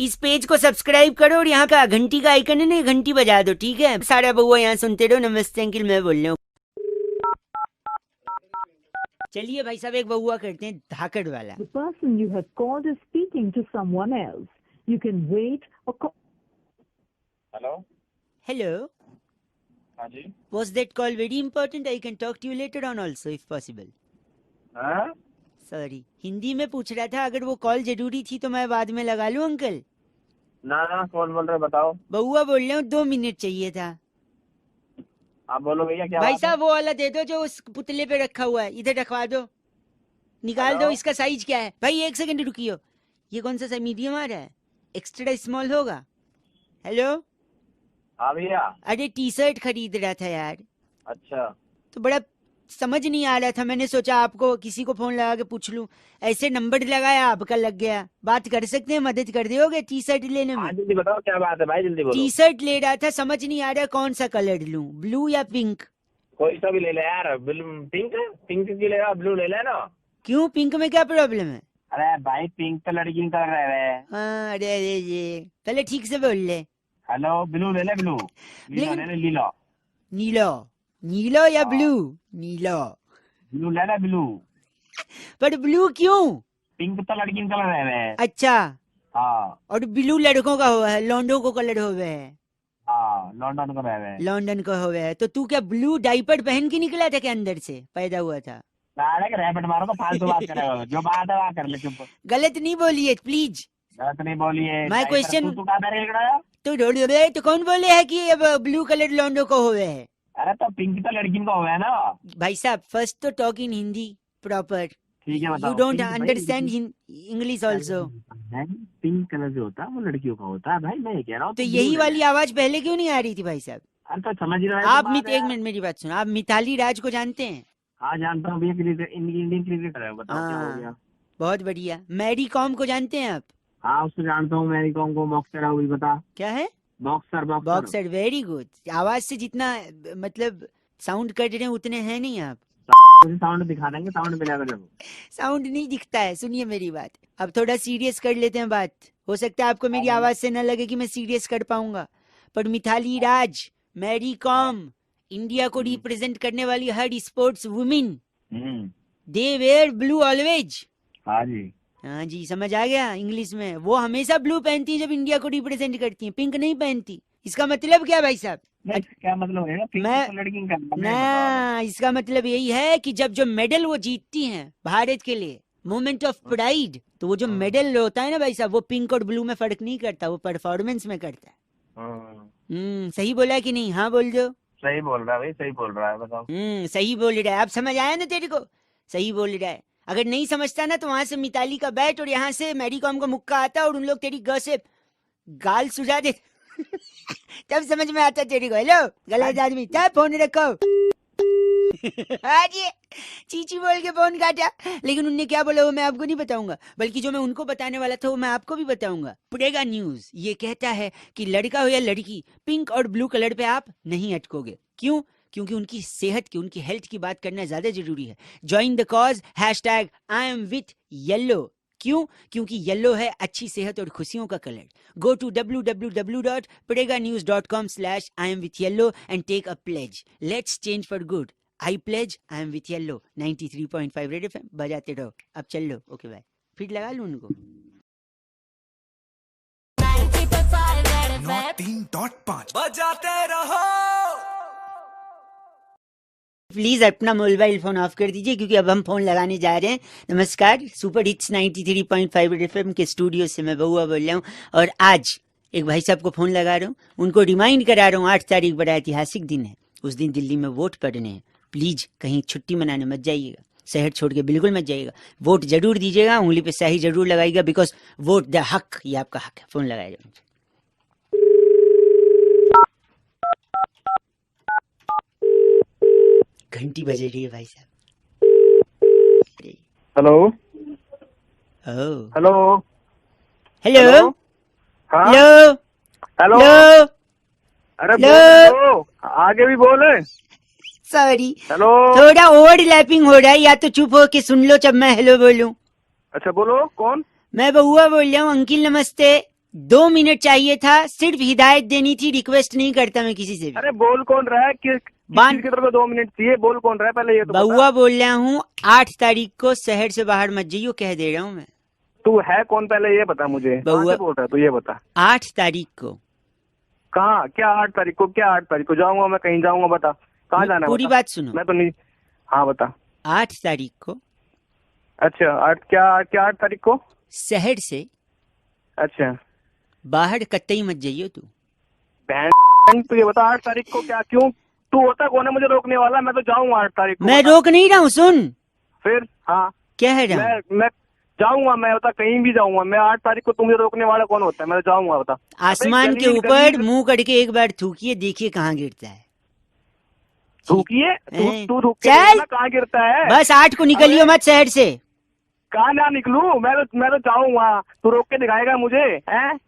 इस पेज को सब्सक्राइब करो और यहाँ का घंटी का आइकन है ना, घंटी बजा दो, ठीक है? सारा बउआ यहाँ सुनते रहो। नमस्ते अंकिल, मैं बोल रहा हूँ। चलिए भाई साहब, एक बउआ करते हैं धाकड़ वाला। The person you have called is speaking to someone else. You can wait or call. Hello hello, हाँ जी was that call very important? I can talk to you later on also if possible. हाँ sorry, Hindi में पूछ रहा था, अगर वो call जरूरी थी तो मैं बाद में लगा लूं अंकल? ना ना कौन बोल रहे हो बताओ। बउआ बोल रहे हूँ, 2 मिनट चाहिए था। आप बोलो भैया क्या भाई बात है? साहब वो वाला दे दो जो उस पुतले पे रखा हुआ है, इधर रखवा दो, निकाल दो। हेलो? इसका साइज क्या है भाई? 1 सेकंड रुकियो, ये कौन सा मीडियम आ रहा है? एक्स्ट्रा स्मॉल होगा? हेलो, हाँ भैया। अरे टी शर्ट खरीद रहा था यार, अच्छा तो बड़ा समझ नहीं आ रहा था, मैंने सोचा आपको किसी को फोन लगा के पूछ लूं। ऐसे नंबर लगाया, आपका लग गया। बात कर सकते हैं, मदद कर दोगे टी शर्ट लेने में? हाँ जल्दी बताओ क्या बात है भाई, जल्दी बोलो। टी शर्ट ले रहा था, समझ नहीं आ रहा कौन सा कलर लूं, ब्लू या पिंक? कोई सा भी ले ले यार। पिंक पिंक की ले लो, ब्लू ले लेना। क्यों, पिंक में क्या प्रॉब्लम है? अरे भाई पिंक तो लड़की का लग रहा है। हाँ, अरे अरे ये पहले ठीक से बोल ले। हेलो ब्लू ले ले, ब्लू लीलो लेकिन- ले ले लीलो। नीलो, नीलो या हाँ। ब्लू? नीलो, ब्लू ले ले ब्लू। पर ब्लू क्यों? पिंक तो लड़की का लग रहा है। अच्छा, हाँ और ब्लू लड़कों का हुआ है, लॉन्डो को कलर हुआ है, हाँ लंदन का रह रहे हैं। लॉन्डन को हुआ है। तो तू क्या ब्लू डाइपर पहन के निकला था क्या, अंदर से पैदा हुआ था? सारे के रैपिड मारो तो फालतू बात करेगा, जो बात है वो कर ले चुप। गलत नहीं बोलिए प्लीज। गलत नहीं बोलिए। My question- तू कहाँ पे रह गया? तो कौन बोले है कि अब ब्लू कलर लॉन्डो को हुए है? अरे तो पिंक तो लड़की का हो गया ना। भाई साहब, फर्स्ट तो टॉक इन हिंदी प्रॉपर, ठीक है बताओ। यू डोंट पिंक भाई, understand English also. Pink colour जो होता है वो लड़कियों का होता है भाई, मैं ये कह रहा हूँ। तो यही वाली आवाज पहले क्यों नहीं आ रही थी भाई साहब? अरे तो समझ रहे हो आप तो बात है एक यार। मिनट मेरी बात सुनो, आप मिताली राज को जानते हैं? हाँ जानता हूँ भैया, इंडियन क्रिकेटर है। बताओ क्या हो हाँ। गया? बहुत बढ़िया। मैरी कॉम को जानते हैं आप? हाँ उसको जानता हूँ, मैरी कॉम को। बॉक्सर है वो भी, बता। क्या है? Boxer boxer. Boxer, very good. आवाज से जितना मतलब साउंड कर रहे हैं उतने हैं नहीं आप। साउंड दिखा देंगे, साउंड मिलेगा जब। साउंड नहीं दिखता है, सुनिए मेरी बात। अब थोड़ा सीरियस कर लेते हैं बात। हो सकता है आपको मेरी आवाज से न लगे कि मैं सीरियस कर पाऊंगा, पर मिताली राज, मैरी कॉम, इंडिया को रिप्रेजेंट करने वाली हर sports women, they wear blue always. हाँ जी। हाँ जी, समझ आ गया इंग्लिश में। वो हमेशा ब्लू पहनती है जब इंडिया को रिप्रेजेंट करती है, पिंक नहीं पहनती। इसका मतलब क्या भाई साहब? क्या मतलब है? पिंक मैं- तो लड़की का मतलब है, बताओ। ना, इसका मतलब यही है कि जब जो मेडल वो जीतती हैं भारत के लिए, मोमेंट ऑफ प्राइड, तो वो जो मेडल होता है ना भाई साहब, वो पिंक और ब्लू में फर्क नहीं करता, वो परफॉर्मेंस में करता है। सही बोला कि नहीं? हाँ बोल दो। सही बोल रहा है भाई, सही बोल रहा है, बताओ। सही बोल रहा है। अब समझ आया ना तेरे को? सही बोल रहा है। अगर नहीं समझता ना तो वहां से मिताली का बैट और यहाँ से मैरी कॉम का मुक्का आता और उन लोग तेरी ग से गाल सुझा दे तब समझ में आता तेरे को। हेलो गलत आदमी, तब फोन रखो। आज ये चीची बोल के फोन काटा, लेकिन उनने क्या बोला वो मैं आपको नहीं बताऊंगा, बल्कि जो मैं उनको बताने वाला था वो मैं आपको भी बताऊंगा। पड़ेगा न्यूज ये कहता है कि लड़का हो या लड़की, पिंक और ब्लू कलर पे आप नहीं अटकोगे। क्यों? क्योंकि उनकी सेहत की, उनकी हेल्थ की बात करना ज्यादा जरूरी है। Join the cause, #IamWithYellow। क्यों? क्योंकि येलो है अच्छी सेहत और खुशियों का colour. Go to www.padeganews.com/IamWithYellow and take a pledge. Let's change for good. I pledge I am with Yellow. 93.5 red FM बजाते रहो। अब चल लो, ओके बाय। फिर लगा लूं उनको। 3.5 बजाते रहो। प्लीज अपना मोबाइल फोन ऑफ कर दीजिए क्योंकि अब हम फोन लगाने जा रहे हैं। नमस्कार, सुपर हिट्स 93.5 रेड एफएम के स्टूडियो से मैं बउआ बोल रहा हूँ और आज एक भाई साहब को फोन लगा रहा हूँ, उनको रिमाइंड करा रहा हूँ 8 तारीख बड़ा ऐतिहासिक दिन है। उस दिन दिल्ली में वोट पड़ने हैं। प्लीज कहीं छुट्टी मनाने मत जाइएगा, शहर छोड़ के बिल्कुल मत जाइएगा। वोट जरूर दीजिएगा, उंगली पे स्याही जरूर लगाइएगा, बिकॉज वोट द हक, ये आपका हक है। फोन लगाया जाए। घंटी बज रही है भाई साहब। हेलो ओह, हेलो हेलो हाँ हेलो हेलो। हेलो। अरे हेलो। बोलो, आगे भी बोले। Sorry, hello. थोड़ा ओवरलैपिंग हो रहा है, या तो चुप हो के सुन लो जब मैं हेलो बोलूं। अच्छा बोलो, कौन? मैं बउआ बोल रहा हूँ। अंकिल नमस्ते। 2 मिनट चाहिए था, सिर्फ हिदायत देनी थी, रिक्वेस्ट नहीं करता मैं किसी से भी। अरे बोल कौन रहा है किस बान- की तरफ 2 मिनट चाहिए? बोल कौन रहा है पहले ये तो बता। बउआ बोल रहा हूँ, 8 तारीख को शहर से बाहर मत जाइयो, कह दे रहा हूँ मैं। तू है कौन पहले ये बता मुझे। बउआ- कहाँ से बोल रहा है तू ये बता। 8 तारीख को। कहाँ? क्या 8 तारीख को? क्या 8 तारीख को जाऊंगा मैं? कहीं जाऊंगा? बता कहाँ जाना है? पूरी बता। बात सुनो। मैं तो नहीं। हाँ बता। 8 तारीख को अच्छा 8 तारीख को शहर से अच्छा बाहर कतई मत जाइयो तू। बहन तू ये बता 8 तारीख को क्या? क्यों? तू होता कौन है मुझे रोकने वाला? मैं तो जाऊंगा 8 तारीख को। मैं बता। रोक नहीं रहा हूँ, सुन फिर हाँ कह रहा हूँ। मैं जाऊंगा। मैं बता कहीं भी जाऊंगा मैं 8 तारीख को। तुम मुझे रोकने वाला कौन होता है? मैं तो जाऊंगा। बता। आसमान के गली- ऊपर गली- मुंह करके एक बार थूकिए, देखिए कहाँ गिरता है। थूकिए हैं? तू थूक के चल। देखना कहाँ गिरता है। बस 8 को निकलियो मत शहर से। कहाँ ना निकलूं? मैं तो जाऊंगा। तू रोक के दिखाएगा मुझे हैं?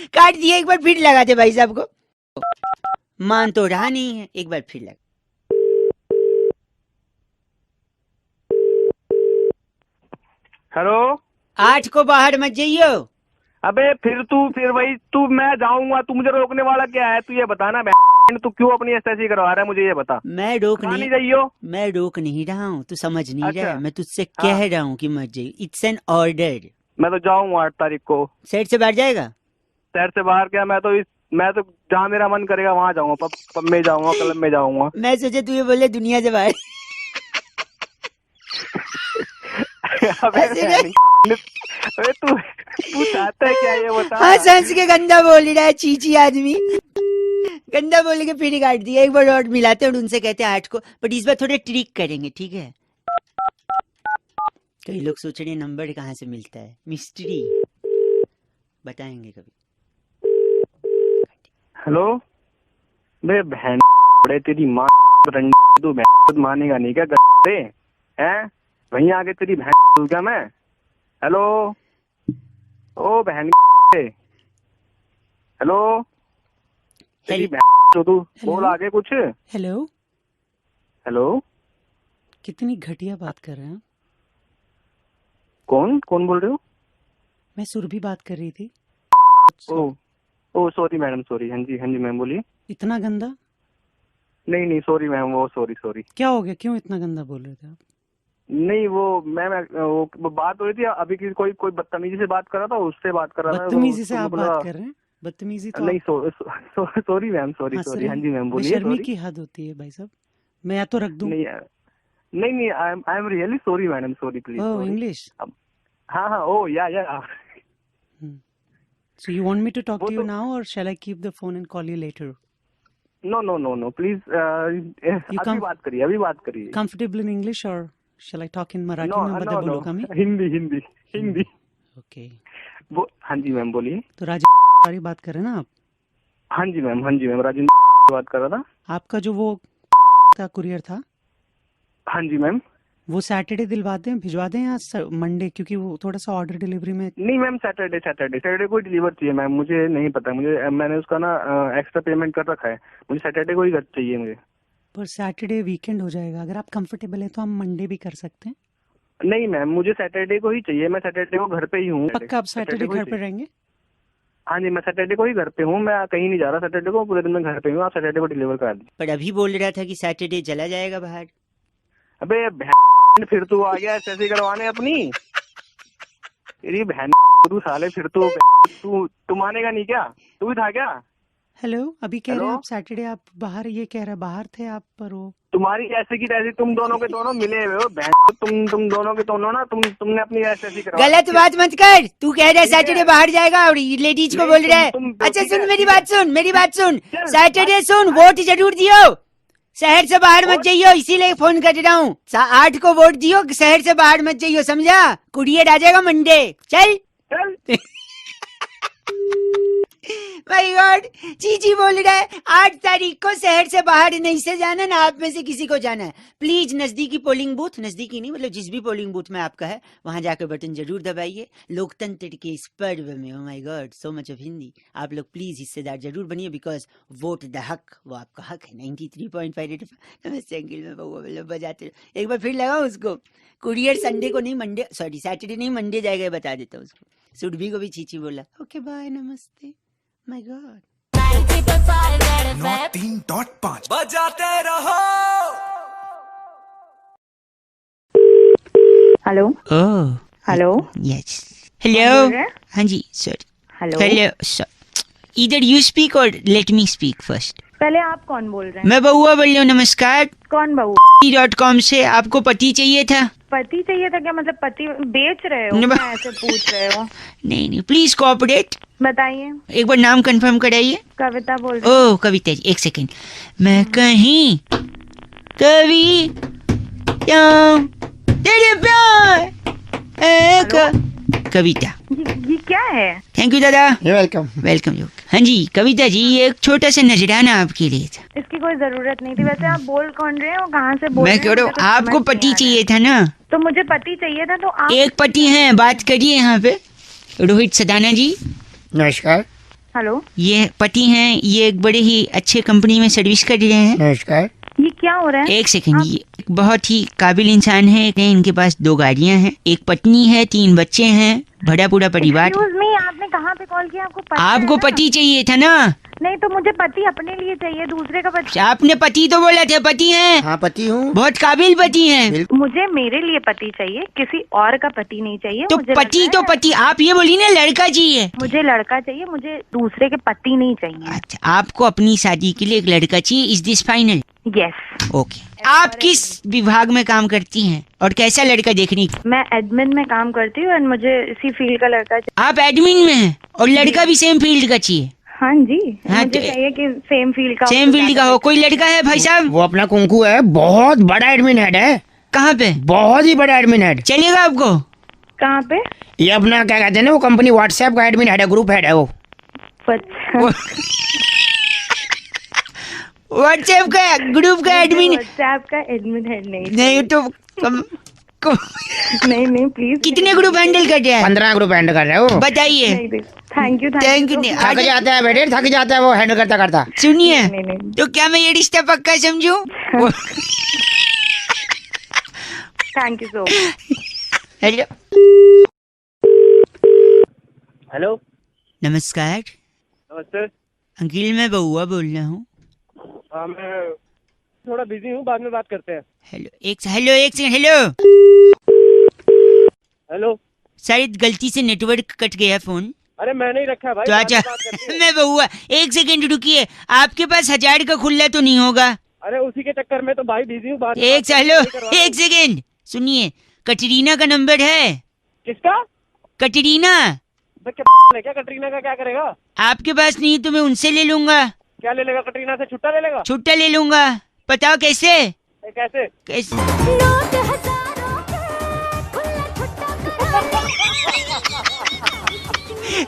काट दिए, एक बार फिर लगा दे भाई साहब को। मान तो रहा नहीं है, एक बार फिर लगा। हेलो 8 को बाहर मत जाइयो। अबे फिर वही तू। मैं जाऊंगा। तू मुझे रोकने वाला क्या है? तू ये बता ना बहन, तू क्यों अपनी ऐसी करवा रहा है? मुझे ये बता। मैं रोक कहाँ नहीं नहीं जाइयो? मैं रोक नहीं रहा हूँ, तू समझ नहीं अच्छा। रहा है। मैं तुझसे हाँ। कह रहा हूँ कि मत जाइयो, इट्स एन ऑर्डर। मैं तो जाऊंगा 8 तारीख को। शहर से बाहर जाएगा? शहर से बाहर क्या? मैं तो जहाँ मेरा मन करेगा वहाँ जाऊंगा। पब में जाऊंगा, क्लब में जाऊंगा। मैं सोचे तू ये बोले दुनिया से बाहर। अबे ऐसे बहन, अबे तू चाहता है क्या ये बता। हाँ सांस के गंदा बोल रहा है, चीची आदमी। गंदा बोल के फिर काट दिया। एक बार और मिलाते हैं और उनसे कहते हैं 8 को, बट इस बार थोड़े ट्रिक करेंगे, ठीक है? कई लोग सोच रहे हैं नंबर कहाँ से मिलता है, मिस्ट्री बताएंगे कभी। हेलो बे बहन बड़े तेरी माँ तू बहन मानेगा नहीं क्या? गधे हैं वहीं आगे तेरी बहन तू क्या? मैं हेलो ओ बहन हेलो तेरी बहन तो तू बोल आगे कुछ। हेलो, हेलो कितनी घटिया बात कर रहे हैं। कौन बोल रहे हो? मैं सुरभि बात कर रही थी। ओ सॉरी मैडम सॉरी। हाँ जी मैम बोलिए। इतना गंदा? नहीं सॉरी मैम वो सॉरी। क्या हो गया, क्यों इतना गंदा बोल रहे थे आप? नहीं वो मैम वो बात हो रही थी अभी की। कोई बदतमीजी से बात कर रहा था, उससे बात कर रहा था। बदतमीजी से तो आप बोला- बात कर रहे हैं? बदतमीजी तो नहीं सॉरी मैम सॉरी हंस सॉरी। रहे हाँ हैं। जी मैम बोलिए। बेशर्मी sorry। की हद होती है भाई साहब। मैं या तो रख दूं। नहीं I am really sorry madam sorry please. Oh English. हाँ ओ या So you want me to talk वो to you तो- now or shall I keep the phone and call you later? No please अभी come- बात करिए। Comfortable in English or shall I talk in Marathi no में बता बोलो कमी? Hindi Okay. वो हाँ जी मैम बोलिए। तो राजेश बात कर रहे हैं ना आप? हाँ जी मैम राजेंद्र बात कर रहा था। आपका जो वो था कुरियर था, हाँ जी मैम। वो सैटरडे भिजवा दें या मंडे, क्योंकि वो थोड़ा सा ऑर्डर डिलीवरी में। नहीं मैम सैटरडे को डिलीवर चाहिए मैम। मुझे नहीं पता, मैंने उसका ना एक्स्ट्रा पेमेंट कर रखा है। मुझे सैटरडे को ही चाहिए मुझे। पर सैटरडे वीकेंड हो जाएगा। अगर आप कंफर्टेबल है तो हम मंडे भी कर सकते हैं। नहीं मैम मुझे सैटरडे को ही चाहिए। मैं सैटरडे को घर पे ही हूँ। पक्का आप सैटरडे को ही घर पे रहेंगे? हाँ जी मैं सैटरडे को ही घर पे हूँ। मैं कहीं नहीं जा रहा सैटरडे को। पूरे दिन में घर पे हूँ। आप सैटरडे को डिलीवर करा दीजिए। पर अभी बोल रहा था कि सैटरडे चला जाएगा बाहर। अबे बहन फिर तू आ गया ऐसे करवाने अपनी। तेरी बहन तू साले फिर तू मानेगा नहीं क्या? तू भी था क्या? हेलो, अभी कह रहे हैं हेलो? आप सैटरडे आप बाहर, ये कह रहे हैं बाहर थे आप, पर वो तुम्हारी ऐसे की तैसी तुम दोनों के दोनों मिले हुए हो बहन। तुम दोनों के दोनों ना तुमने अपनी ऐसी करवा। गलत बात मत कर। तू कह रहा है ठीक है। सैटरडे बाहर जाएगा और लेडीज को नहीं, बोल रहा है। तुम अच्छा ठीक सुन है, मेरी ठीक बात सुन चल, सैटरडे सुन, वोट जरूर दियो। शहर से बाहर मत जाइयो, इसीलिए फोन कर रहा हूँ। 8 को वोट दियो, शहर से बाहर मत जाइयो, समझा? कुरियर आ जाएगा मंडे। चल चल भाई माय गॉड, चीची बोल रहा है 8 तारीख को शहर से बाहर नहीं से जाना ना, आप में से किसी को जाना है, प्लीज नजदीकी पोलिंग बूथ, नजदीकी नहीं मतलब जिस भी पोलिंग बूथ में आपका है वहां जाकर बटन जरूर दबाइए। लोकतंत्र के इस पर्व में, oh my God so much of Hindi, आप लोग प्लीज हिस्सेदार जरूर बनिए, बिकॉज वोट द हक, वो आपका हक है। 93.5 नमस्ते अंकिल में बहुआ मतलब बजाते रहो। एक बार फिर लगाओ उसको, कुरियर संडे को नहीं मंडे, सॉरी सैटरडे नहीं मंडे जाएगा, बता देता हूँ उसको। सुरभि को भी चीची बोला। ओके बाय, नमस्ते, माय गॉड। 93.5 बजाते रहो। हेलो ओह हेलो यस, कौन हेलो, बोल रहे हैं? हाँ जी सॉरी, हेलो हेलो इधर यू स्पीक और लेट मी स्पीक फर्स्ट। पहले आप कौन बोल रहे हैं? मैं बउआ बोल रही हूँ, नमस्कार। कौन बहू? .com से आपको पति चाहिए था? पति चाहिए था क्या? मतलब पति बेच रहे हो? नहीं, क्या ऐसे पूछ रहे हो? नहीं नहीं प्लीज कोऑपरेट, बताइए। एक बार नाम कंफर्म कराइए। कविता बोल रही हूँ। ओह कविता जी, एक सेकेंड, मैं कहीं कवि क्यों तेरे प्यार कविता। ये क्या है? थैंक यू दादा, वेलकम। वेलकम। हाँ जी कविता जी, ये एक छोटा सा नजराना आपके लिए था। इसकी कोई जरूरत नहीं थी। वैसे आप बोल कौन रहे हो? कहाँ से बोल मैं रहे कह हैं? रहा मुझे हूँ कुछ आपको समझ नहीं पति आ रहा है। चाहिए था ना? तो मुझे पति चाहिए था, तो आप एक पति हैं, बात करिए यहाँ पे। रोहित सदाना जी नमस्कार। हेलो, ये पति हैं, ये एक बड़े ही अच्छे कंपनी में सर्विस कर रहे हैं। नमस्कार। ये क्या हो रहा है? एक सेकंड, ये एक बहुत ही काबिल इंसान है, इनके पास 2 गाड़ियां हैं, एक पत्नी है, 3 बच्चे हैं, भरा पूरा परिवार। Excuse me, आपने कहाँ पे कॉल किया? आपको पता है आपको ना? पति चाहिए था ना? नहीं, तो मुझे पति अपने लिए चाहिए, दूसरे का पति। आपने पति तो बोला था, पति हैं, हाँ पति हूँ। बहुत काबिल पति हैं। मुझे मेरे लिए पति चाहिए, किसी और का पति नहीं चाहिए। तो मुझे पति लगता तो है- पति, आप ये बोली ना लड़का चाहिए। मुझे लड़का चाहिए, मुझे दूसरे के पति नहीं चाहिए। अच्छा, आपको अपनी शादी के लिए एक लड़का चाहिए, is this final? Yes. Okay. आप किस विभाग में काम करती हैं और कैसा लड़का देखनी? मैं एडमिन में काम करती हूँ और मुझे इसी फील्ड का लड़का चाहिए। आप एडमिन में हैं और लड़का भी सेम फील्ड का चाहिए? हाँ जी, हाँ, मुझे तो- चाहिए कि सेम फील्ड का हो, सेम तो फील्ड का ज्यादा हो। कोई लड़का है भाई साहब? वो अपना कुंकू है, बहुत बड़ा एडमिन हेड है, कहाँ पे? बहुत ही बड़ा एडमिन हेड। चलेगा आपको? कहाँ पे? ये अपना क्या कहते हैं ना, वो कंपनी व्हाट्सएप का एडमिन हेड है, ग्रुप हेड है वो। व्हाट्सएप का ग्रुप का एडमिन? व्हाट्सएप का एडमिन है नहीं। नहीं तो नहीं प्लीज। कितने ग्रुप हैंडल कर रहे हैं? 15 ग्रुप हैंडल कर रहे हो। बताइए। थैंक यू Thank you, नहीं, थक जाता है बेटे, थक जाता है वो हैंडल करता करता। सुनिए, नहीं। तो क्या मैं ये रिश्ता पक्का समझूं? Thank you so much. Hello, hello नमस्कार नमस्ते। अंकिल, मैं बउआ बोल रहा हूँ। हाँ मैं थोड़ा बिजी हूँ, बाद में बात करते हैं। हेलो एक सेकंड, हेलो। हेलो, शायद गलती से नेटवर्क कट गया फोन। अरे मैं नहीं रखा भाई, तो बाद अच्छा में बात करते हैं। मैं बउआ, एक सेकंड रुकिए, आपके पास 1000 का खुला तो नहीं होगा? अरे उसी के चक्कर में तो भाई बिजी हूँ, बाद में एक बात करते हैं, हेलो, नहीं करवा रहा हूँ। एक सेकंड सुनिए, कटरीना का नंबर है? किसका? कटरीना मैं क्या है क्या? कटरीना का क्या करेगा? आपके पास नहीं तो मैं उनसे ले लूंगा, क्या ले लेगा? कटरीना से छुट्टा ले लेगा? छुट्टा ले लूंगा। बताओ कैसे? ए, कैसे? कैसे?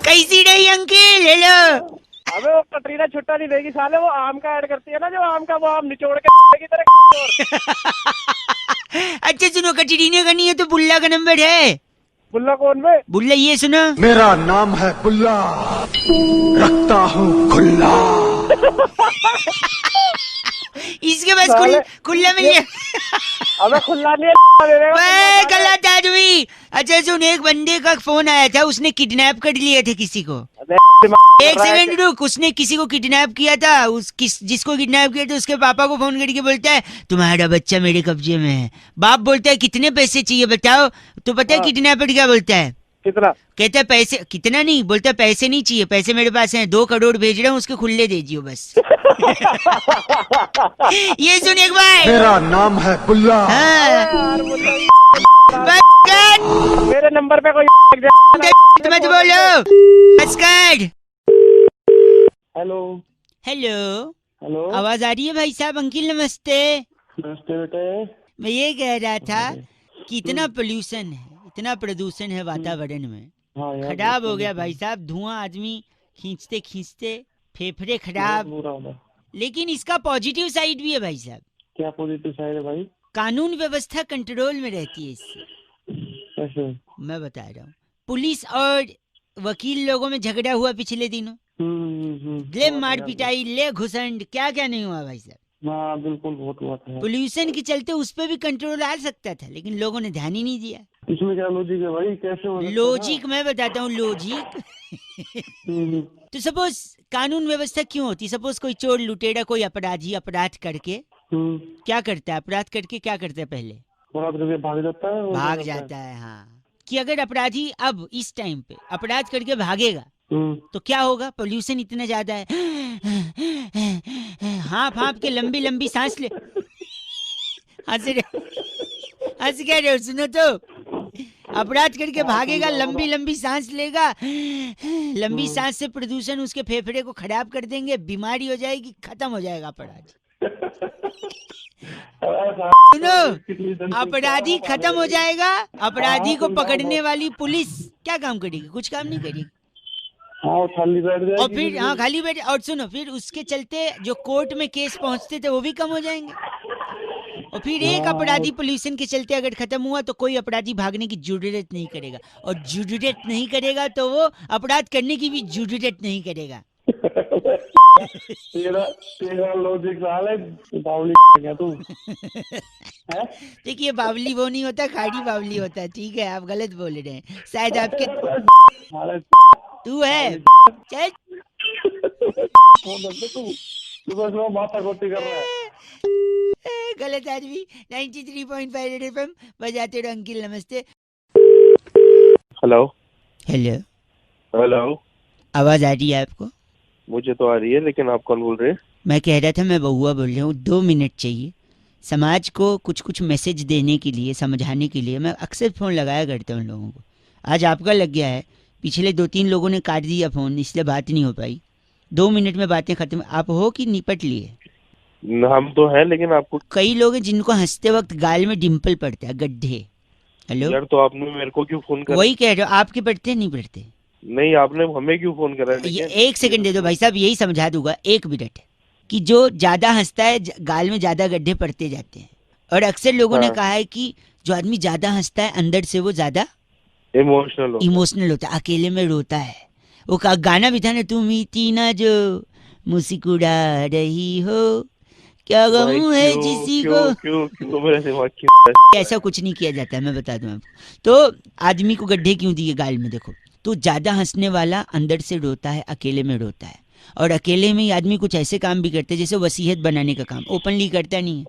कैसी रही अंकिल? हेलो। अबे वो कटरीना छुट्टा नहीं देगी साले, वो आम का ऐड करती है ना, जो आम का, वो आम निचोड़ के की तरह। अच्छा सुनो, कटरीना का नहीं है तो बुल्ला का नंबर है। बुल्ला कौन बे? बुल्ला ये सुनो, मेरा नाम है बुल्ला, रखता हूँ खुल्ला। इसके पास साले, खुला मिल गया। अबे खुल्ला नहीं है, दे देगा, वे खुल्ला गलत आदमी। अच्छा सुन, एक बंदे का फोन आया था, उसने किडनैप कर लिया था किसी को। अबे दिमाग एक कर रहा है सेकंड रुक, उसने किसी को किडनैप किया था, जिसको किडनैप किया था उसके पापा को फोन करके बोलता है तुम्हारा बच्चा मेरे कब्जे में है। बाप बोलता है कितने पैसे चाहिए बताओ? तो पता है किडनैपर क्या बोलता है? कितना? कहता है पैसे कितना नहीं, बोलता है पैसे नहीं चाहिए, पैसे मेरे पास हैं, 2 करोड़ भेज रहा हूँ, उसके खुले दे दियो बस। ये सुन एक बार। मेरा नाम है बुल्ला। हाँ। यार मुझे बस मेरे नंबर पे कोई मत बोलो। नमस्कार। हेलो हेलो, हेलो, आवाज आ रही है भाई साहब? अंकिल नमस्ते। नमस्ते बेटे। मैं ये कह रहा था कि इतना पोल्यूशन है, इतना प्रदूषण है वातावरण में, हाँ यार, खराब हो गया भाई साहब। धुआं आदमी खींचते खींचते फेफड़े बहुत खराब। बुरा होगा। लेकिन इसका पॉजिटिव साइड भी है भाई साहब, क्या पॉजिटिव साइड है भाई? कानून व्यवस्था कंट्रोल में रहती है इससे। कैसे? मैं बता रहा हूँ, पुलिस और वकील लोगों में झगड़ा हुआ पिछले दिनों, ले मार पिटाई, ले घुसंड, क्या क्या नहीं हुआ भाई साहब। हाँ बिल्कुल, बहुत हुआ था। पोल्यूशन के चलते उस पे भी कंट्रोल आ सकता था, लेकिन लोगों ने ध्यान ही नहीं दिया। इसमें क्या लॉजिक है भाई? कैसे हो सकता है? लॉजिक मैं बताता हूँ, लॉजिक। तो सपोज कानून व्यवस्था क्यों होती? सपोज कोई चोर लुटेरा, कोई अपराधी अपराध करके क्या करता है? अपराध करके क्या करता है? पहले भाग जाता है। और भाग क्या जाता है। हाँ, कि अगर अपराधी अब इस टाइम पे अपराध करके भागेगा तो क्या होगा? पोल्यूशन इतना ज्यादा है, हाँफ हाँफ के लंबी लंबी सांस ले। हंस क्या रहे हो? सुनो तो, अपराध करके भागेगा, लंबी लंबी सांस लेगा, लंबी सांस से प्रदूषण उसके फेफड़े को खराब कर देंगे, बीमारी हो जाएगी, खत्म हो जाएगा अपराध। सुनो, अपराधी खत्म हो जाएगा, अपराधी को पकड़ने वाली पुलिस क्या काम करेगी? कुछ काम नहीं करेगी। हाँ, खाली बैठ जाएगी। और फिर हाँ, खाली बैठ। और सुनो, फिर उसके चलते जो कोर्ट में केस पहुंचते थे वो भी कम हो जाएंगे। और फिर एक अपराधी पोल्यूशन के चलते अगर खत्म हुआ तो कोई अपराधी भागने की जरूरत नहीं करेगा, और जरूरत नहीं करेगा तो वो अपराध करने की भी जरूरत नहीं करेगा। तेरा लॉजिक साला है, बावली क्या तू? देखिए, बावली वो नहीं होता, खाड़ी बावली होता है। ठीक है, आप गलत बोल रहे हैं, शायद आपके तू है। चल तू माथा गोटी कर रहा है। गलत आदमी। 93.5 एफएम बजाते रहो। अंकिल नमस्ते। हेलो हेलो, हेलो, आवाज आ रही है आपको? मुझे तो आ रही है, लेकिन आप कौन बोल रहे हैं? मैं कह रहा था, मैं बहुआ बोल रहा हूँ। 2 मिनट चाहिए समाज को कुछ कुछ मैसेज देने के लिए, समझाने के लिए। मैं अक्सर फ़ोन लगाया करता हूँ लोगों को। आज आपका लग गया है, पिछले 2-3 लोगों ने काट दिया फ़ोन, इसलिए बात नहीं हो पाई। 2 मिनट में बातें खत्म। आप हो कि निपट लिए? हम तो हैं, लेकिन आपको कई लोग हैं जिनको हंसते वक्त गाल में डिम्पल पड़ता है, गड्ढे। हेलो यार, तो आपने मेरे को क्यों फोन करा? वही कह रहे हो, आपके पड़ते हैं नहीं पड़ते? नहीं, आपने हमें क्यों फोन करा? ये 1 सेकंड दे दो भाई साहब, यही समझा दूंगा 1 मिनट। कि जो ज्यादा हंसता है गाल में ज्यादा गड्ढे पड़ते जाते हैं। और अक्सर लोगों ने कहा है कि जो आदमी ज्यादा हंसता है अंदर से वो ज्यादा इमोशनल होता है, अकेले में रोता है। वो गाना भी था ना, तुम ही तीना जो मुस्कुरा रही हो, क्या गम है जिसी को। ऐसा कुछ नहीं किया जाता है, मैं बता दूं आपको। तो आदमी को गड्ढे क्यों दिए गाल में? देखो, तो ज्यादा हंसने वाला अंदर से रोता है, अकेले में रोता है। और अकेले में ही आदमी कुछ ऐसे काम भी करते हैं, जैसे वसीयत बनाने का काम ओपनली करता नहीं है।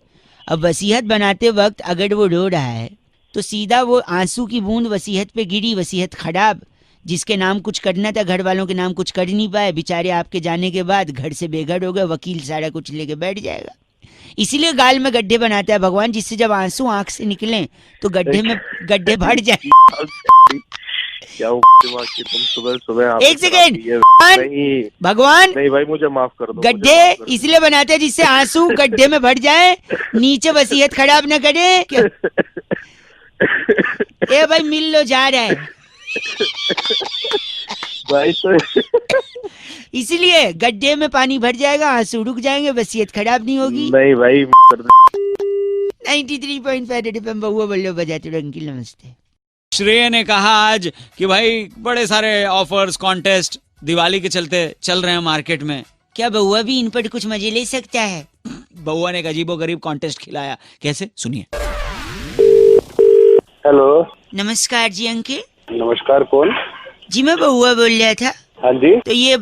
अब वसीयत बनाते वक्त अगर वो रो रहा है तो सीधा वो आंसू की बूंद वसीयत पे गिरी, वसीयत खराब। जिसके नाम कुछ करना था, घर वालों के नाम कुछ कर नहीं पाए बेचारे, आपके जाने के बाद घर से बेघर हो गए, वकील सारा कुछ लेके बैठ जाएगा। इसीलिए गाल में गड्ढे बनाता है भगवान, जिससे जब आंसू आंख से निकले तो गड्ढे में गड्ढे भर जाए। क्या तुम सुबह 1 सेकेंड भगवान, नहीं भाई, मुझे माफ कर दो। गड्ढे इसलिए बनाते हैं जिससे आंसू गड्ढे में भर जाए, नीचे वसीयत खराब न करे। ए भाई मिल लो, जा रहा है भाई। तो इसलिए गड्ढे में पानी भर जाएगा, आंसू रुक जाएंगे, वसीयत खराब नहीं होगी। नहीं भाई, 93.5 एफएम बहुआ बल्लो बजाते रहो। अंकिल नमस्ते। श्रेय ने कहा आज कि भाई बड़े सारे ऑफर्स, कॉन्टेस्ट दिवाली के चलते चल रहे हैं मार्केट में, क्या बहुआ भी इन पर कुछ मजे ले सकता है? बउआ ने एक अजीबो गरीब कॉन्टेस्ट खिलाया। कैसे, सुनिए। हेलो, नमस्कार जी अंकिल। नमस्कार, कौन? जी मैं बहुआ बोल रहा था। हाँ जी। तो ये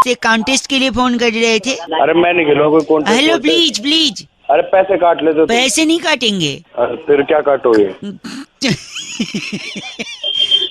से कॉन्टेस्ट के लिए फोन कर रहे थे। अरे मैं नहीं खेलूंगा कोई कॉन्टेस्ट। Hello please please. अरे पैसे काट ले तो। पैसे नहीं काटेंगे। फिर क्या काटोगे?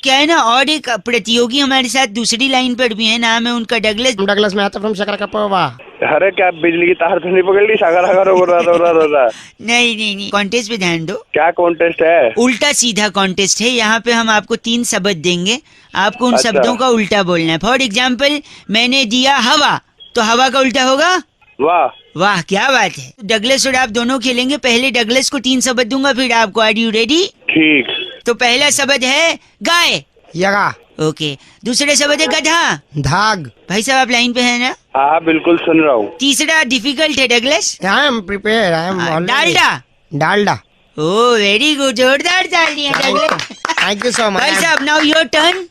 क्या है ना, और एक प्रतियोगी हमारे साथ दूसरी लाइन पर भी है, नाम है उनका डगलस में आता फ्रॉम शकरा का पवा। अरे क्या बिजली की तार तो नहीं पकड़ ली? शकरा नहीं, कॉन्टेस्ट पे ध्यान दो। क्या कॉन्टेस्ट है? उल्टा सीधा कॉन्टेस्ट है। यहाँ पे हम आपको 3 शब्द देंगे, आपको उन शब्दों का उल्टा बोलना है। फॉर एग्जाम्पल, मैंने दिया हवा, तो हवा का उल्टा होगा वाह। वाह, क्या बात है। डगलस और आप दोनों खेलेंगे। पहले डगलस को 3 शब्द दूंगा, फिर आपको। Are you ready? ठीक। तो पहला शब्द है गाय। यगा। ओके। दूसरा शब्द है गधा। धाग। भाई साहब आप लाइन पे है ना? हाँ बिल्कुल सुन रहा हूँ। तीसरा डिफिकल्ट है Douglas. I am prepare, I am Dalda. Dalda. Oh very good, जोरदार ताल दिया डगलस। थैंक यू सो भाई मच। साहब नाउ योर टर्न।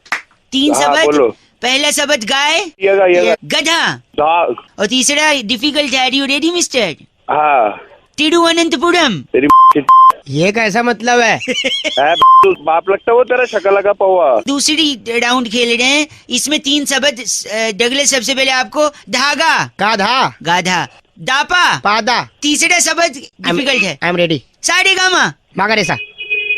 3 हाँ, शब्द। बोलो। पहला शब्द गाय, ये गधा, दाग। और तीसरा डिफिकल्ट है। Are you ready mister? हाँ तिरुवनंतपुरम। तेरी ये कैसा मतलब है? तू बाप लगता है वो तेरा शक्ल लगा पौवा। दूसरी राउंड खेल रहे हैं, इसमें 3 शब्द। डगलस सबसे पहले आपको धागा, गाधा, गाधा, दापा, पादा। तीसरा शब्द डिफिकल्ट है। I am ready. सारेगामा। मागारेसा।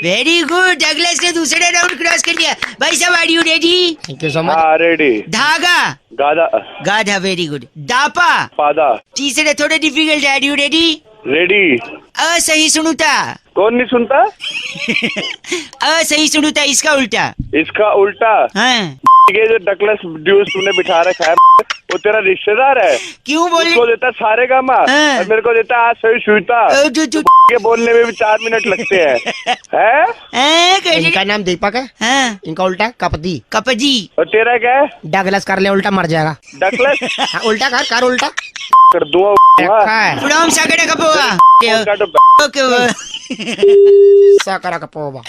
वेरी गुड, डगलस ने दूसरा राउंड क्रॉस कर लिया। भाई साहब are you ready? Thank you so much. हाँ रेडी। धागा, गाधा, गाधा, वेरी गुड। दापा, पादा। तीसरा थोड़ा डिफिकल्ट है। Are you ready? रेडी। असहिष्णुता। कौन नहीं सुनता? असहिष्णुता इसका उल्टा। इसका उल्टा। हाँ, ये जो डकलेस ड्यूस तूने बिठा रखा है वो तेरा रिश्तेदार है। क्यों बोल उसको देता सारे गामा हाँ। और मेरे को देता आज सही सुईता। ये बोलने में भी 4 मिनट लगते हैं। हैं? इनका नाम दीपक है। हाँ, इनका उल्टा कपदी। कपजी। और तेरा क्या है? डगलस कर ले उल्टा मर जाएगा। डकलेस हाँ, उल्टा कर उल्टा। कर दूंगा। रखा है। फ्रॉम सागड़ा कपोआ। ओके। साकरा का पोवा।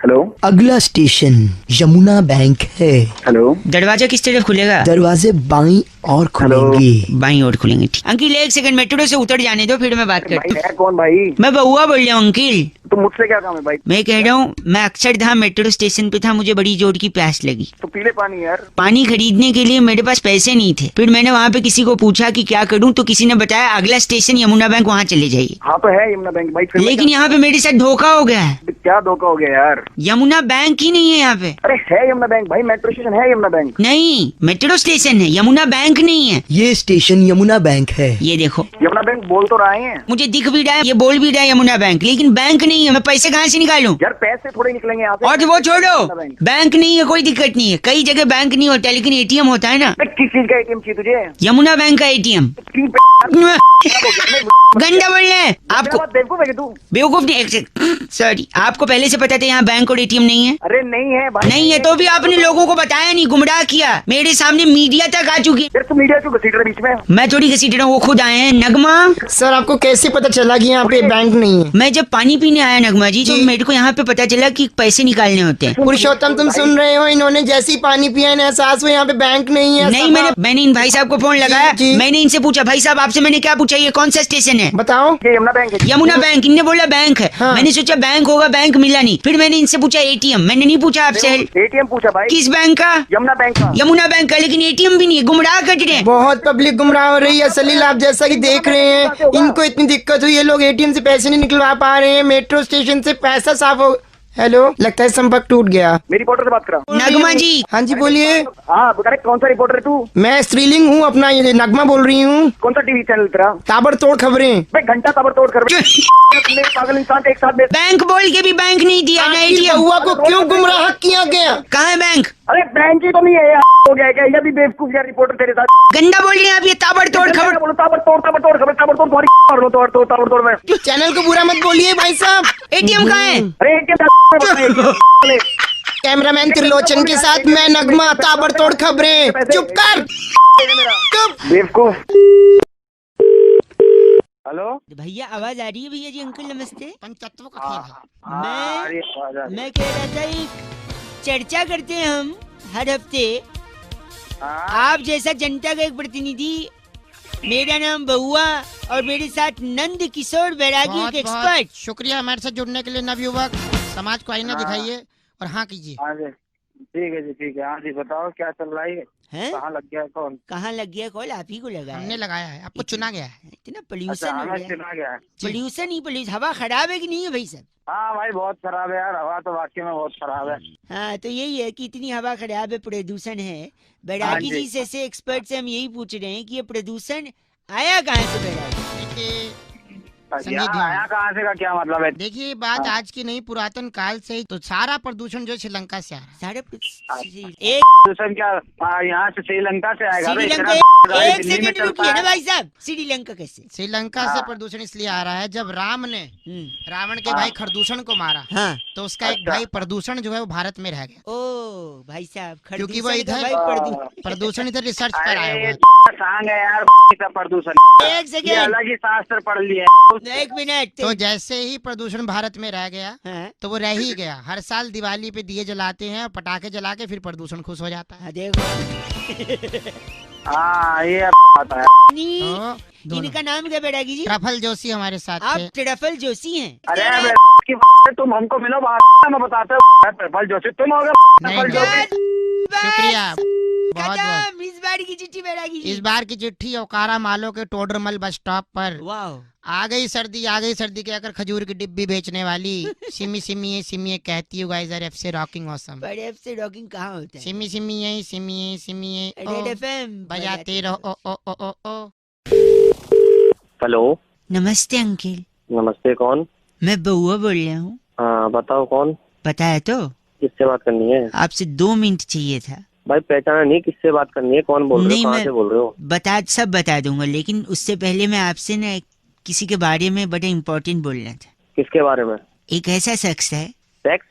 हेलो अगला स्टेशन यमुना बैंक है। हेलो। दरवाजा किस तरफ खुलेगा? दरवाजे बाईं और खुलेंगे। बाईं ओर खुलेंगे। ठीक अंकिल, 1 सेकंड मेट्रो से उतर जाने दो, फिर मैं बात करता हूँ। मैं कौन भाई? मैं बउआ बोल रहा हूँ अंकिल। तो मुझसे क्या काम है भाई? मैं कह रहा हूँ, मैं अक्षरधाम मेट्रो स्टेशन पे था, मुझे बड़ी जोर की प्यास लगी। तो पीले पानी यार। पानी खरीदने के लिए मेरे पास पैसे नहीं थे। फिर मैंने वहाँ पे किसी को पूछा कि क्या करूँ, तो किसी ने बताया अगला स्टेशन यमुना बैंक, वहाँ चले जाइए। हाँ तो है यमुना बैंक भाई। फिर मैं लेकिन यहाँ पे मेरे साथ धोखा हो गया है। क्या धोखा हो गया यार? यमुना बैंक ही नहीं है यहाँ पे। अरे है यमुना बैंक भाई, मेट्रो स्टेशन है यमुना बैंक। नहीं, मेट्रो स्टेशन है, यमुना बैंक नहीं है। ये स्टेशन यमुना बैंक है। ये देखो, यमुना बैंक बोल तो रहे हैं। मुझे दिख भी रहा है, ये बोल भी रहा है यमुना बैंक, लेकिन बैंक नहीं है। मैं पैसे कहाँ से निकालूं? यार पैसे थोड़े निकलेंगे यहाँ से। और वो छोड़ो, यमुना बैंक। बैंक नहीं है, कोई दिक्कत नहीं है। कई जगह बैंक नहीं होता, लेकिन एटीएम होता है ना। अरे किस चीज का एटीएम चाहिए तुझे? यमुना बैंक का एटीएम। की गंदा बोल रहे हैं आपको। बेवकूफ है तू? बेवकूफ नहीं, सॉरी, आपको पहले से पता था यहाँ बैंक और एटीएम नहीं है? अरे नहीं है भाई। नहीं है तो भी आपने लोगों को बताया नहीं, गुमराह किया। मेरे सामने मीडिया तक आ चुकी है। यार तू मीडिया क्यों घसीट रहा है बीच में? मैं थोड़ी घसीट रहा हूँ, वो खुद आए हैं। नगमा, सर आपको कैसे पता चला कि यहाँ पे बैंक नहीं है? मैं जब पानी पीने आया नगमा जी, तो मेरे को यहाँ पे पता चला कि पैसे निकालने होते हैं। पुरुषोत्तम तुम सुन रहे हो? इन्होंने जैसे ही पानी पिया ना, एहसास हुआ यहाँ पे बैंक नहीं है। नहीं, मैंने इन भाई साहब को फोन लगाया। जी। मैंने इनसे पूछा, भाई साहब आपसे मैंने क्या पूछा, ये कौन सा स्टेशन है? बताओ। ये यमुना बैंक है। यमुना बैंक। इनने बोला बैंक है। हाँ। मैंने सोचा बैंक होगा, बैंक मिला नहीं। फिर मैंने इनसे पूछा एटीएम, मैंने नहीं पूछा आपसे। एटीएम पूछा भाई। किस बैंक का? यमुना बैंक का। यमुना बैंक का, लेकिन एटीएम भी नहीं है। गुमराह कर रहे हैं। बहुत पब्लिक गुमराह हो रही है सलील, आप जैसा कि देख रहे हैं। इनको इतनी दिक्कत हुई है, लोग एटीएम से पैसे नहीं निकलवा पा रहे हैं, मेट्रो स्टेशन से पैसा साफ हो। हेलो, लगता है संपर्क टूट गया। मेरी रिपोर्टर से बात कर रहा हूँ। नगमा जी। हाँ जी बोलिए। हाँ करेक्ट, कौन सा रिपोर्टर है तू? मैं स्त्रीलिंग हूँ, अपना ये नगमा बोल रही हूँ। कौन सा टीवी चैनल तेरा? ताबड़तोड़ खबरें। भाई घंटा ताबड़तोड़ कर पागल इंसान एक साथ बैंक बोल के भी बैंक नहीं दिया ना एटीएम। हुआ को क्यों गुमराह किया गया? कहाँ है बैंक? अरे बैंक ही तो नहीं है यार, हो गया क्या? ये भी बेवकूफ यार रिपोर्टर तेरे साथ। गंदा बोल रहे हैं आप, ये ताबड़तोड़ खबर। बोलो ताबड़तोड़ ताबड़तोड़ खबर, ताबड़तोड़ तुम्हारी मार लो, ताबड़तोड़ ताबड़तोड़ में। चैनल को बुरा मत बोलिए भाई साहब। एटीएम कहाँ है? अरे कैमरामैन त्रिलोचन के साथ मैं नगमा, ताबड़तोड़ खबरें। चुप कर, चुप। बेवकूफ। हेलो भैया आवाज आ रही है? भैया जी अंकल नमस्ते। पंचतत्व का खेल है। मैं कह रहा था, एक चर्चा करते हैं हम हर हफ्ते। आप जैसा जनता का एक प्रतिनिधि, मेरा नाम बहुआ, और मेरे साथ नंद किशोर बैरागी, एक एक्सपर्ट। शुक्रिया हमारे साथ जुड़ने के लिए नवयुवक। समाज को आईना दिखाइए और हाँ कीजिए। हाँ जी ठीक है जी, ठीक है। हाँ जी बताओ क्या चल रहा है? हैं? कहाँ लग गया कौन? कहाँ लग गया कॉल? आप ही को लगा हमने लगाया है, आपको चुना गया है। इतना पोल्यूशन अच्छा हो हमें गया। चुना गया है। पोल्यूशन ही पोल्यूशन। हवा खराब है कि नहीं है भाई साहब? हाँ भाई बहुत खराब है यार, हवा तो वाकई में बहुत खराब है। हाँ तो यही है कि इतनी हवा खराब है, प्रदूषण है। बैरागी जी से ऐसे एक्सपर्ट से हम यही पूछ रहे हैं कि ये प्रदूषण आया कहाँ से? बैरागी देखिए, संगीत आया कहाँ से का क्या मतलब है? देखिए बात आज की नहीं, पुरातन काल से ही तो सारा प्रदूषण जो श्रीलंका से आ रहा है। सारे एक दूसरे क्या यहाँ से श्रीलंका से आएगा? श्रीलंका एक सेकंड रुकिए ना भाई साहब, श्रीलंका कैसे? श्रीलंका से प्रदूषण इसलिए आ रहा है, जब राम ने रावण के भाई खरदूषण को मारा, हाँ, तो उसका एक भाई प्रदूषण जो है वो भारत में रह गया। ओ भाई साहब, क्योंकि वो इधर प्रदूषण इधर रिसर्च पर आया हुआ है। सांग है यार प्रदूषण। एक सेकंड, अलग ही शास्त्र पढ़ लिया। एक मिनट। तो जैसे ही प्रदूषण भारत में रह गया तो वो रह ही गया। हर साल दिवाली पे दिए जलाते हैं, पटाखे जला के फिर प्रदूषण खुश हो जाता है। देखो हाँ ये बात है। इनका नाम क्या बेटा जी? ट्रफल जोशी हमारे साथ आप थे। ट्रफल जोशी हैं? अरे तुम हमको मिलो बात मैं बताते हो। ट्रफल जोशी तुम हो गए। शुक्रिया बहुत बहुत। इस बार की चिट्ठी बेटा जी, इस बार की चिट्ठी ओकारा मालो के टोडरमल बस स्टॉप पर। वाह, आ गई सर्दी के आकर खजूर की डिब्बी बेचने वाली सिमी सिमी कहती हूँ गाइस, एफ से रॉकिंग ऑसम। बड़े एफ से रॉकिंग कहाँ होता है? सिमी रेड एफएम बजाते रहो ओ ओ ओ ओ। हेलो नमस्ते अंकिल। नमस्ते, कौन? मैं बउआ बोल रहा हूँ। हाँ बताओ कौन? पता है तो? किससे बात करनी है? आपसे 2 मिनट चाहिए था। भाई पहचाना नहीं, किससे बात करनी है? कौन बोल रहे हो? कहाँ से बोल रहे हो? सब बता दूंगा, लेकिन उससे पहले मैं आपसे ना किसी के बारे में बड़ा इम्पोर्टेंट बोलना था। किसके बारे में? एक ऐसा शख्स है। सेक्स?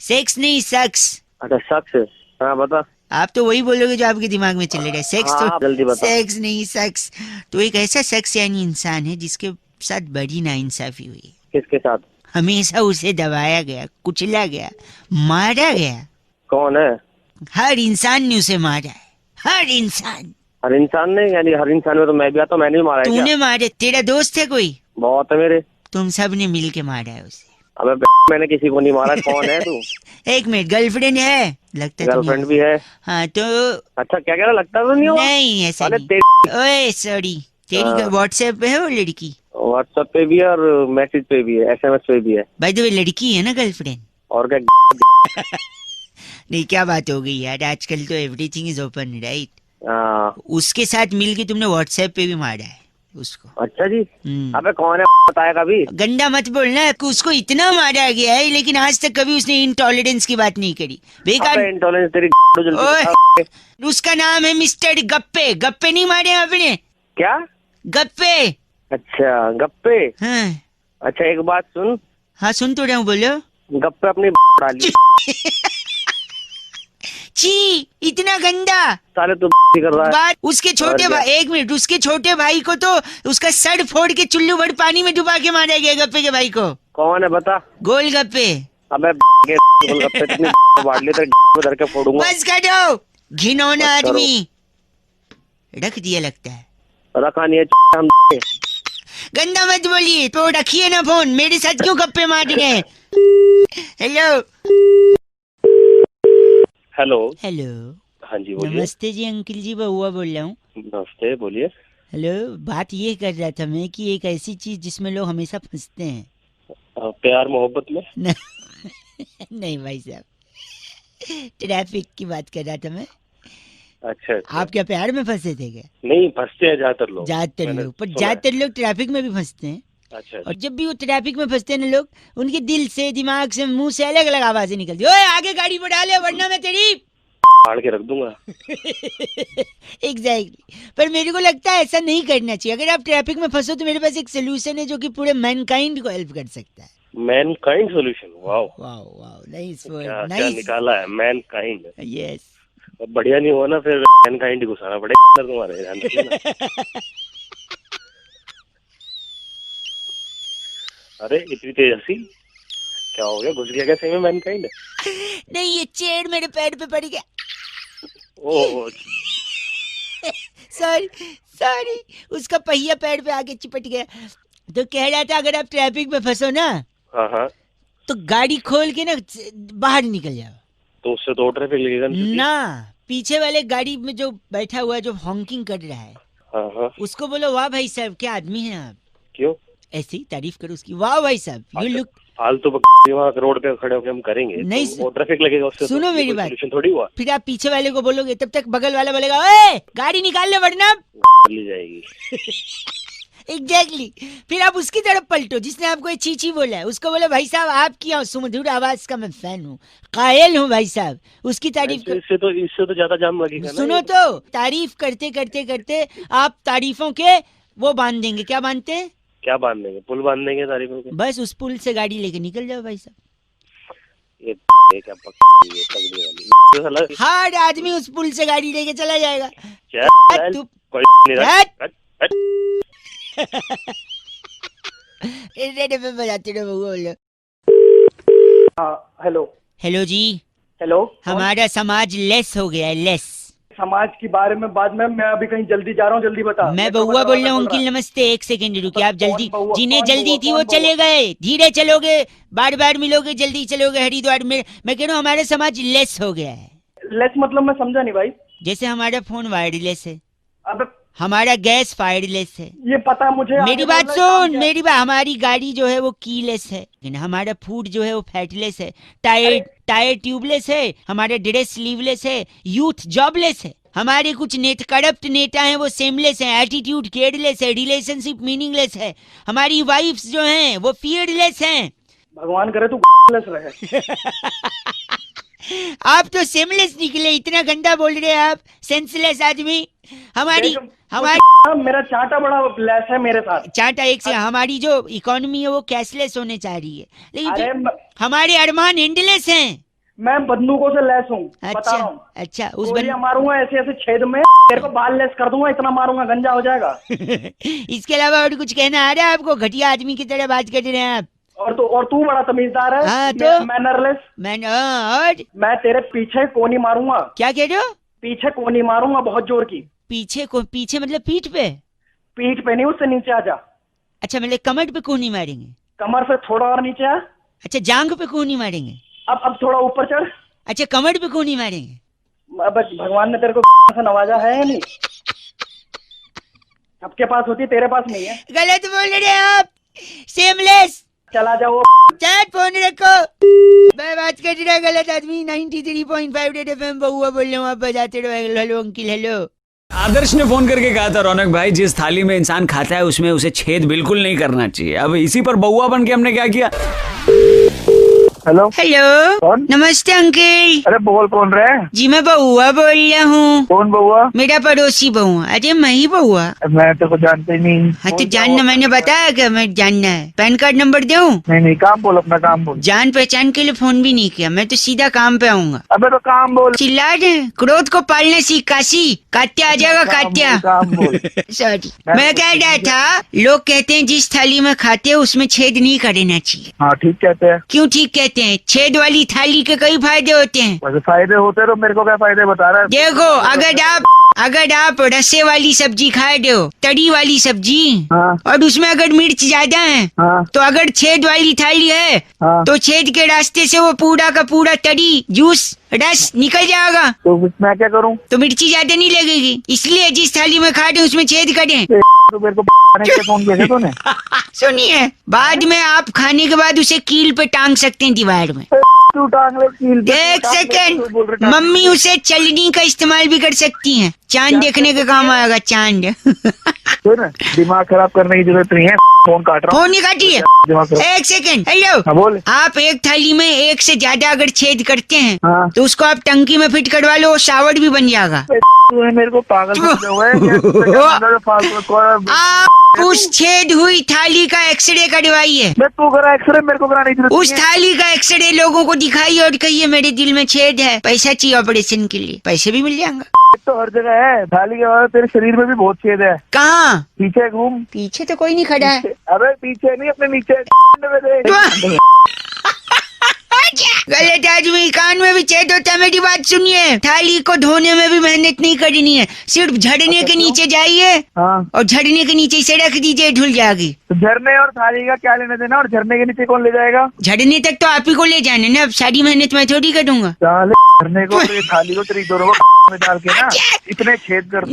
सेक्स नहीं, शख्स। अच्छा शख्स। हाँ बता। आप तो वही बोलोगे जो आपके दिमाग में चल रहा है। सेक्स हाँ, तो जल्दी बता। सेक्स नहीं, शख्स। तो एक ऐसा शख्स यानी इंसान है जिसके साथ बड़ी नाइंसाफी हुई। किसके साथ? हमेशा उसे दबाया गया, कुचला गया, मारा गया। कौन है? हर इंसान ने उसे मारा है, हर इंसान। हर इंसान ने? यानी हर इंसान में तो मैं भी आता हूँ, मैंने भी मारा है। तूने मारे? तेरा दोस्त है कोई? बहुत है मेरे। तुम सब ने मिल के मारा है उसे। अबे मैंने किसी को नहीं मारा। कौन है तू? एक मिनट, गर्लफ्रेंड है लगता है? गर्लफ्रेंड भी है। हाँ तो अच्छा क्या कह रहा? लगता तो नहीं होगा? नहीं ऐसा अरे नहीं। ओए सॉरी, तेरी व्हाट्सएप पे है वो लड़की? व्हाट्सएप पे भी है और मैसेज पे भी है, SMS पे भी है। बाय द वे लड़की है ना गर्लफ्रेंड? और क्या? नहीं क्या बात हो गई यार, आजकल तो एवरीथिंग इज ओपन राइट। उसके साथ मिलके तुमने व्हाट्सएप पे भी मारा है उसको? अच्छा जी। अबे कौन है बताएगा अभी? गंदा मत बोलना। उसको इतना मारा गया है लेकिन आज तक कभी उसने इंटॉलरेंस की बात नहीं करी। बेकार इंटॉलरेंस तेरी। उसका नाम है मिस्टर गप्पे। गप्पे नहीं मारे आपने? क्या गप्पे? अच्छा गप्पे। हाँ। अच्छा एक बात सुन। हाँ सुन तो रहा हूँ, बोलो। गप्पे अपनी डाली। छी, इतना गंदा। साले तू कर रहा है। बात उसके छोटे भाई, एक मिनट, उसके छोटे भाई को तो उसका सर फोड़ के चुल्लू भर पानी में डुबा के मारा गया गप्पे के भाई को। कौन है बता? गोलगप्पे। अबे गोलगप्पे बांट ले तो धर के फोड़ूंगा। बस करो, घिनौना आदमी। रख दिया लगता है। रखा नहीं है हम। गंदा मत बोलिए तो रखिए ना फोन। मेरे साथ क्यों गप्पे मार रहे हैं? Hello hello. हेलो। हाँ जी बोलिए। नमस्ते जी अंकिल जी, बउआ बोल रहा हूँ। नमस्ते बोलिए। हेलो, बात ये कर रहा था मैं कि एक ऐसी चीज जिसमें लोग हमेशा फंसते हैं। प्यार मोहब्बत में? नहीं भाई साहब, ट्रैफिक की बात कर रहा था मैं। अच्छा। आप क्या प्यार में फंसे थे क्या? नहीं, फंसते हैं ज्यादातर लोग। पर ज्यादातर लोग ट्रैफिक में भी फंसते हैं। अच्छा। और जब भी वो ट्रैफिक में फंसते हैं ना लोग, उनके दिल से, दिमाग से, मुंह से अलग अलग आवाजें निकलती है। ओए आगे गाड़ी बढ़ा ले वरना मैं तेरी फाड़ के रख दूंगा। एग्जैक्टली। पर मेरे को लगता है ऐसा नहीं करना चाहिए। अगर आप ट्रैफिक में फंसो तो मेरे पास एक सोल्यूशन है जो कि पूरे मैनकाइंड को हेल्प कर सकता है। Mankind solution? Wow wow wow, nice word, क्या नाइस। निकाला है मैनकाइंड। यस। बढ़िया नहीं हुआ ना फिर मैनकाइंड घुसाना पड़ेगा तुम्हारे ध्यान। अरे इतनी तेज हंसी क्या हो गया? घुस गया क्या सही में मैनकाइंड? नहीं, ये चेड़ मेरे पैर पे पड़ गया। ओह सॉरी, उसका पहिया पैर पे आके चिपट गया। तो कह रहा था अगर आप ट्रैफिक में फंसो ना, हाँ, तो गाड़ी खोल के ना बाहर निकल जाओ। तो उससे तो ट्रैफिक लगेगा ना। पीछे वाले गाड़ी में जो बैठा हुआ है, जो हॉन्किंग कर रहा है, हाँ, उसको बोलो वाह भाई साहब क्या आदमी है आप। क्यों? ऐसे ही तारीफ करो उसकी, वाह भाई साहब यू लुक। फालतू वहाँ रोड पे खड़े होकर हम करेंगे नहीं, तो ट्रैफिक लगेगा उससे। सुनो मेरी बात, थोड़ी हुआ। फिर आप पीछे वाले को बोलोगे, तब तक बगल वाला बोलेगा ओए गाड़ी निकाल ले वरना ली जाएगी। एग्जैक्टली। फिर आप उसकी तरफ पलटो जिसने आपको ये चीची बोला है, उसको बोला भाई साहब आपकी सुमधुर आवाज का मैं फैन हूँ, कायल हूँ भाई साहब, उसकी तारीफ कर... इससे तो ज्यादा जाम लगेगा। सुनो तो, तारीफ करते करते करते आप तारीफों के वो बांध देंगे। क्या बांधते हैं? क्या बांध देंगे? पुल बांध देंगे तारीफों के। बस उस पुल से गाड़ी लेके निकल जाओ भाई साहब। ये क्या पगड़ी वाली हर आदमी उस पुल से गाड़ी लेके चला जाएगा। तू बजाते रहो बोलो। हेलो हेलो जी। हेलो। हमारा समाज लेस हो गया है, लेस। समाज के बारे में बाद में मैं अभी कहीं जल्दी जा रहा हूँ, जल्दी बता। मैं बउआ बोल रहा हूँ अंकिल, नमस्ते। एक सेकंड रुकिए आप। जल्दी जिन्हें जल्दी थी वो चले गए, धीरे चलोगे बार बार मिलोगे, जल्दी चलोगे हरिद्वार में। मैं कह रहा हूँ हमारा समाज लेस हो गया है। लेस मतलब मैं समझा नहीं भाई। जैसे हमारा फोन वायरलेस है, अब हमारा गैस फायरलेस है। ये पता मुझे। मेरी बात सुन, मेरी बात। हमारी गाड़ी जो है वो कीलेस है, लेकिन हमारा फूड जो है वो फैटलेस है। टायर ट्यूबलेस है, हमारा ड्रेस स्लीवलेस है, यूथ जॉबलेस है। हमारे कुछ करप्ट नेता हैं वो सेमलेस हैं, एटीट्यूड केयरलेस है, रिलेशनशिप मीनिंगलेस है। हमारी वाइफ्स जो हैं वो फियरलेस हैं। भगवान करे तू लेस रहे। आप तो सेमलेस निकले, इतना गंदा बोल रहे हैं आप, सेंसलेस आदमी। हमारी मेरा चाटा बड़ा लेस है मेरे साथ। चाटा एक से। हमारी जो इकोनॉमी है वो कैशलेस होने चाह रही है, लेकिन हमारे अरमान एंडलेस हैं। मैं बंदूकों से लेस हूँ। अच्छा उस मारूंगा ऐसे ऐसे छेद में, तेरे को बाल लेस कर दूंगा, इतना मारूंगा गंजा हो जाएगा। इसके अलावा और कुछ कहना आ रहा है आपको? घटिया आदमी की तरह बात कर रहे हैं आप। और तू बड़ा तमीजदार है। हाँ, तो मैनरलेस। और मैं तेरे पीछे कोनी मारूंगा। क्या कह रहे हो? पीछे कोनी मारूंगा बहुत जोर की। पीछे मतलब पीठ पे? पीठ पे नहीं, उससे नीचे आ जा। अच्छा मतलब कमर पे कोनी मारेंगे? कमर से थोड़ा और नीचे आ। अच्छा जांग पे कोनी मारेंगे? अब थोड़ा ऊपर चढ़। अच्छा कमर पे कोनी मारेंगे? अब भगवान ने तेरे को से नवाजा है या नहीं? सबके पास होती है, तेरे पास नहीं है। गलत बोल रहे हैं आप, सेमलेस। चला जाओ, चैट फोन रखो। मैं बात कर रहा गलत आदमी। 93.5 रेड एफएम बउआ बोल रहा हूँ, आप बजाते रहो। Hello uncle. हेलो। आदर्श ने फोन करके कहा था रौनक भाई जिस थाली में इंसान खाता है उसमें उसे छेद बिल्कुल नहीं करना चाहिए। अब इसी पर बउआ बन के हमने क्या किया। हेलो। हेलो। कौन? नमस्ते अंकिल। अरे बोल, कौन रहे? जी मैं बउआ बोल रहा हूँ। कौन बउआ? मेरा पड़ोसी बउआ। अरे मैं ही बउआ। मैं तो कुछ जानते ही नहीं। हाँ तो जानना, मैंने बताया कि मैं जानना है। पैन कार्ड नंबर दूं? नहीं काम बोल, अपना काम बोल। जान पहचान के लिए फोन भी नहीं किया, मैं तो सीधा काम पे आऊंगा। अबे तो काम बोल। चिल्ला रहे, क्रोध को पालने सीख काशी। कात्या आ जाएगा, कात्या। काम बोल। सॉरी। मैं कह रहा था, लोग कहते हैं जिस थाली में खाते हैं उसमें छेद नहीं करना चाहिए। हाँ ठीक कहते हैं। क्यों ठीक कहते हैं? छेद वाली थाली के कई फायदे होते हैं। वैसे फायदे होते तो मेरे को क्या फायदे बता रहा है? देखो, अगर आप रसे वाली सब्जी खाए हो, तरी वाली सब्जी, हाँ। और उसमें अगर मिर्च ज्यादा है, हाँ। तो अगर छेद वाली थाली है, हाँ। तो छेद के रास्ते से वो पूरा का पूरा तरी जूस रस निकल जाएगा। तो मैं क्या करूँ? तो मिर्ची ज्यादा नहीं लगेगी, इसलिए जिस थाली में खा रहे उसमें छेद करें। तो मेरे को फोन किया तूने? सुनिए, बाद में आप खाने के बाद उसे कील पे टांग सकते हैं दीवार में। तू टांग ले कील पे। एक सेकंड, मम्मी उसे चलनी का इस्तेमाल भी कर सकती हैं। चांद देखने के काम आएगा, चांद। दिमाग खराब करने की जरूरत नहीं है। फोन काट रहा हूँ। फोन नहीं काटिए, एक सेकंड। हेलो। हाँ बोल। आप एक थाली में एक से ज्यादा अगर छेद करते हैं, हाँ। तो उसको आप टंकी में फिट करवा लो, शावर भी बन जाएगा। तूने मेरे को पागल समझा हुआ है। आप उस छेद हुई थाली का एक्सरे करवाइए। तू करा एक्सरे, मेरे को कराने की जरूरत उस थाली का एक्सरे लोगों को दिखाइए और कहिए मेरे दिल में छेद है, पैसा चाहिए ऑपरेशन के लिए, पैसे भी मिल जाएंगे। तो हर जगह है थाली के बाद, तेरे शरीर में भी बहुत छेद है। कहाँ? पीछे घूम। पीछे तो कोई नहीं खड़ा है। अबे पीछे नहीं, अपने नीचे। गलत आदमी, कान में भी छेद होता है। मेरी बात सुनिए, थाली को धोने में भी मेहनत नहीं करनी है, सिर्फ झड़ने के नीचे जाइए। हाँ। और झड़ने के नीचे से रख दीजिए, धुल जाएगी। तो झरने और थाली का क्या लेना देना? और झरने के नीचे कौन ले जाएगा? झड़ने तक तो आप ही को ले जाना ना, अब सारी मेहनत मैं थोड़ी करूंगा। झरने को थाली को तेरी दोनों में डाल के ना इतने छेद कर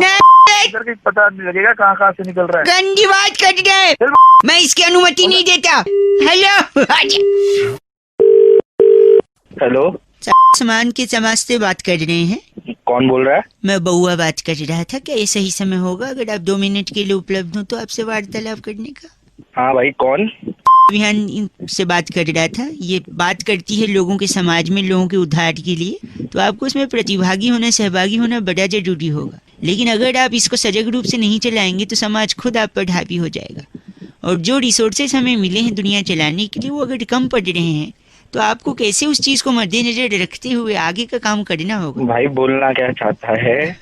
करके पता नहीं लगेगा कहाँ से निकल रहा है। गंदी बात कर रहे हैं, मैं इसकी अनुमति नहीं देता। हेलो। हेलो। सामान के समाज से बात कर रहे हैं। कौन बोल रहा है? मैं बउआ बात कर रहा था। क्या ये सही समय होगा अगर आप 2 मिनट के लिए उपलब्ध हो तो आपसे वार्तालाप करने का? हाँ भाई, कौन? विहान से बात कर रहा था। ये बात करती है लोगों के समाज में, लोगों के उद्धार के लिए, तो आपको इसमें प्रतिभागी होना, सहभागी होना बड़ा जरूरी होगा। लेकिन अगर आप इसको सजग रूप से नहीं चलाएंगे तो समाज खुद आप पर हावी हो जाएगा। और जो रिसोर्सेस हमें मिले हैं दुनिया चलाने के लिए, वो अगर कम पड़ रहे हैं तो आपको कैसे उस चीज को मद्देनजर रखते हुए आगे का काम करना होगा। भाई बोलना क्या चाहता है?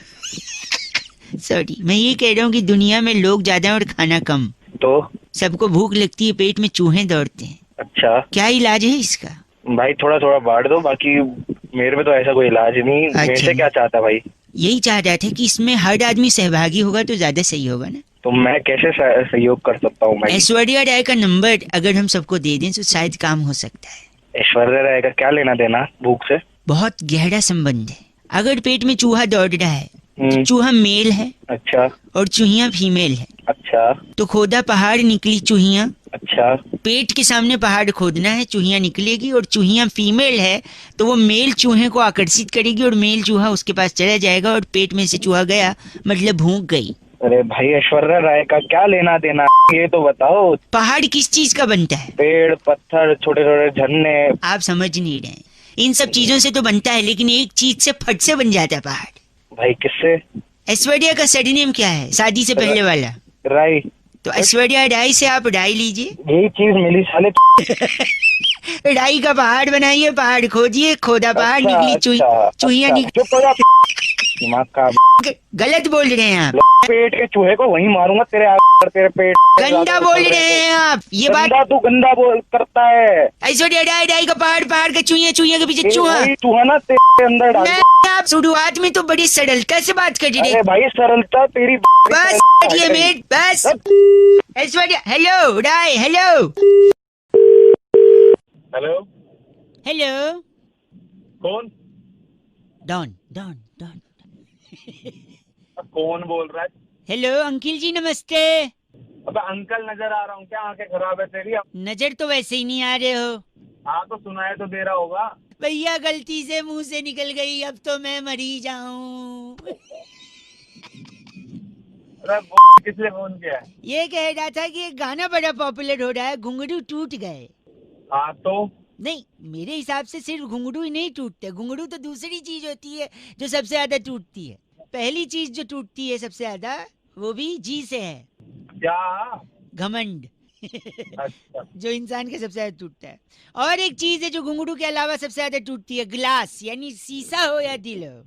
सॉरी, मैं ये कह रहा हूँ कि दुनिया में लोग ज्यादा और खाना कम। तो सबको भूख लगती है, पेट में चूहे दौड़ते हैं। अच्छा, क्या इलाज है इसका? भाई थोड़ा थोड़ा बांट दो, बाकी मेरे में तो ऐसा कोई इलाज नहीं। मेरे से क्या चाहता है भाई? यही चाह रहा था कि इसमें हर आदमी सहभागी होगा तो ज्यादा सही होगा ना। तो मैं कैसे सहयोग कर सकता हूँ? ऐश्वर्या राय का नंबर अगर हम सबको दे दें तो शायद काम हो सकता है। ऐश्वर्या राय का क्या लेना देना भूख से? बहुत गहरा संबंध है। अगर पेट में चूहा दौड़ रहा है तो चूहा मेल है। अच्छा। और चूहिया फीमेल है। अच्छा। तो खोदा पहाड़, निकली चूहिया। अच्छा। पेट के सामने पहाड़ खोदना है, चूहिया निकलेगी, और चूहिया फीमेल है तो वो मेल चूहे को आकर्षित करेगी और मेल चूहा उसके पास चला जाएगा और पेट में से चूहा गया मतलब भूख गई। अरे भाई, ऐश्वर्या राय का क्या लेना देना, ये तो बताओ। पहाड़ किस चीज का बनता है? पेड़, पत्थर, छोटे छोटे झरने। आप समझ नहीं रहे। इन सब चीजों से तो बनता है, लेकिन एक चीज से फट से बन जाता है पहाड़। भाई किससे? ऐश्वर्या का सरनेम क्या है शादी से पहले वाला? राय। तो ऐश्वर्या राय से आप राय लीजिए। यही चीज मिली साले। राई का पहाड़ बनाइए, पहाड़ खोदिए, खोदा पहाड़, अच्छा, निकली चूहिया दिमाग का गलत बोल रहे हैं आप। पेट के चूहे को वहीं मारूंगा तेरे तेरे पेट। गंदा बोल रहे हैं आप। ये बात तू गंदा बोल करता है। ऐश्वर्या राय, राई का पहाड़, पहाड़ का चूहिया, चूहिया के पीछे चूहा। चूहा ना तेरे अंदर डाल। आप शुरुआत में तो बड़ी सरलता से बात कर रहे। भाई सरलता तेरी बस ये मेट बस। Aishwarya, hello Rai, hello hello hello. कौन? डॉन डॉन डॉन। कौन बोल रहा है? हेलो अंकिल जी, नमस्ते। अबे अंकल नजर आ रहा हूँ क्या? आंखें खराब है तेरी? नजर तो वैसे ही नहीं आ रहे हो। हाँ तो सुनाए तो दे रहा होगा। भैया गलती से मुंह से निकल गई, अब तो मैं मरी जाऊं। अरे किसने फोन किया है? ये कह रहा था कि एक गाना बड़ा पॉपुलर हो रहा है, घुंघरू टूट गए। हाँ तो? नहीं, मेरे हिसाब से सिर्फ घुंघरू ही नहीं टूटते। घुंघरू तो दूसरी चीज होती है जो सबसे ज्यादा टूटती है। पहली चीज जो टूटती है सबसे ज्यादा, वो भी जी से है। क्या? घमंड। अच्छा। जो इंसान के सबसे ज्यादा टूटता है। और एक चीज है जो घुंघरू के अलावा सबसे ज्यादा टूटती है, ग्लास, यानी शीशा हो या दिल हो।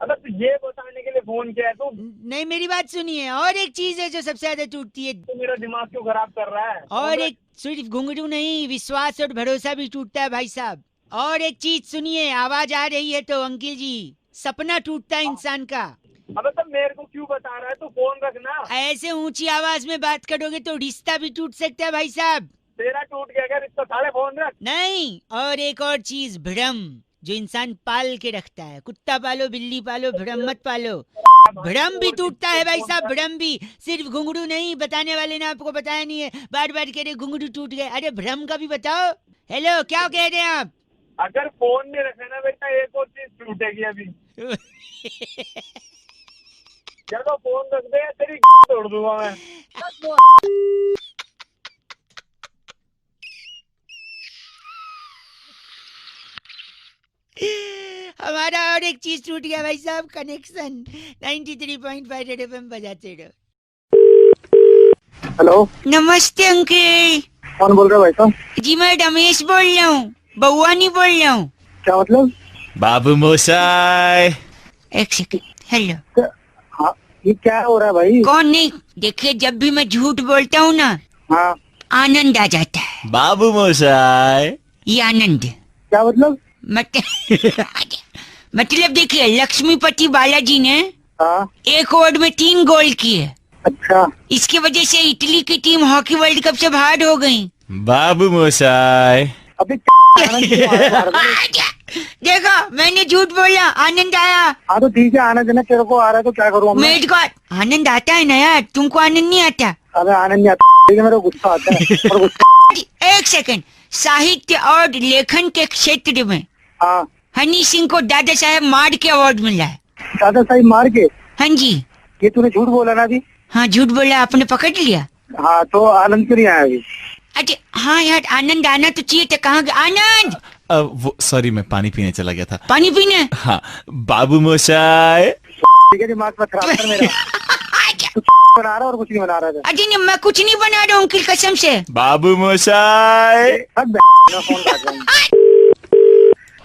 अबे तो ये बताने के लिए फोन किया है तू? नहीं, मेरी बात सुनिए। और एक चीज है जो सबसे ज्यादा टूटती है। तो मेरा दिमाग क्यों खराब कर रहा है? और एक सिर्फ घुंघरू नहीं, विश्वास और भरोसा भी टूटता है भाई साहब। और एक चीज सुनिए, आवाज आ रही है तो अंकिल जी, सपना टूटता है इंसान का। अबे तो मेरे को क्यों बता रहा है? तू फोन रखना। ऐसे ऊंची आवाज में बात करोगे तो रिश्ता भी टूट सकता है भाई साहब। तेरा टूट गया क्या रिश्ता? साले फोन रख। नहीं, और एक और चीज, भ्रम, जो इंसान पाल के रखता है। कुत्ता पालो, बिल्ली पालो, भ्रम मत पालो। भ्रम भी टूटता है भाई साहब, भ्रम भी। सिर्फ घुंघरू नहीं, बताने वाले ने आपको बताया नहीं है, बार बार कह रहे घुंघरू टूट गए। अरे भ्रम का भी बताओ। हेलो, क्या कह रहे हैं आप? अगर फोन नहीं रखे ना बेटा, एक और चीज टूटेगी अभी। चलो फोन रख दे, तेरी तोड़ दूंगा मैं। हमारा और एक चीज टूट गया भाई साहब, कनेक्शन। 93.5 रेड एफएम बजाते रहो। हेलो, नमस्ते अंकल। कौन बोल रहे हो भाई साहब? जी मैं रमेश बोल रहा हूँ, बउआ नहीं बोल रहा हूँ। क्या मतलब? बाबू मोसाई। एक सेकंड। हेलो। हाँ, ये क्या हो रहा है भाई? कौन? नहीं, देखिए जब भी मैं झूठ बोलता हूँ ना, हाँ, आनंद आ जाता है। बाबू मोसाई। ये आनंद क्या मतलब? मतलब देखिए, लक्ष्मीपति बालाजी ने हाँ, एक ओवर में 3 गोल किए। अच्छा। इसकी वजह से इटली की टीम हॉकी वर्ल्ड कप से बाहर हो गई। बाबू मोसाई। अभी देखो, मैंने झूठ बोला, आनंद आया। हाँ तो ठीक है, आनंद ना तेरे को आ रहा है तो क्या करूँ मैं? मेरे को आनंद आता है ना यार, तुमको आनंद नहीं आता? अबे आनंद नहीं आता, ठीक है, मेरे को गुस्सा आता है। और गुस्सा। एक सेकंड। साहित्य और लेखन के क्षेत्र में हाँ, हनी सिंह को दादा साहेब मार्ड के अवार्ड मिला है। सादा साहिब मार के। हाँ जी। ये तूने झूठ बोला ना अभी? हाँ झूठ बोला, आपने पकड़ लिया। हाँ तो आनंद क्यों नहीं आया अभी? अच्छा हाँ यार, आनंद आना तो चाहिए था, कहाँ गया आनंद? वो सॉरी, मैं पानी पीने चला गया था। पानी पीने? हाँ बाबू मोशाय। ठीक है, दिमाग मत खराब कर मेरा। तू बना रहा और कुछ नहीं बना रहा था। अरे नहीं, मैं कुछ नहीं बना रहा हूँ अंकिल, कसम से। बाबू मोशाय। फोन काट रहा हूँ।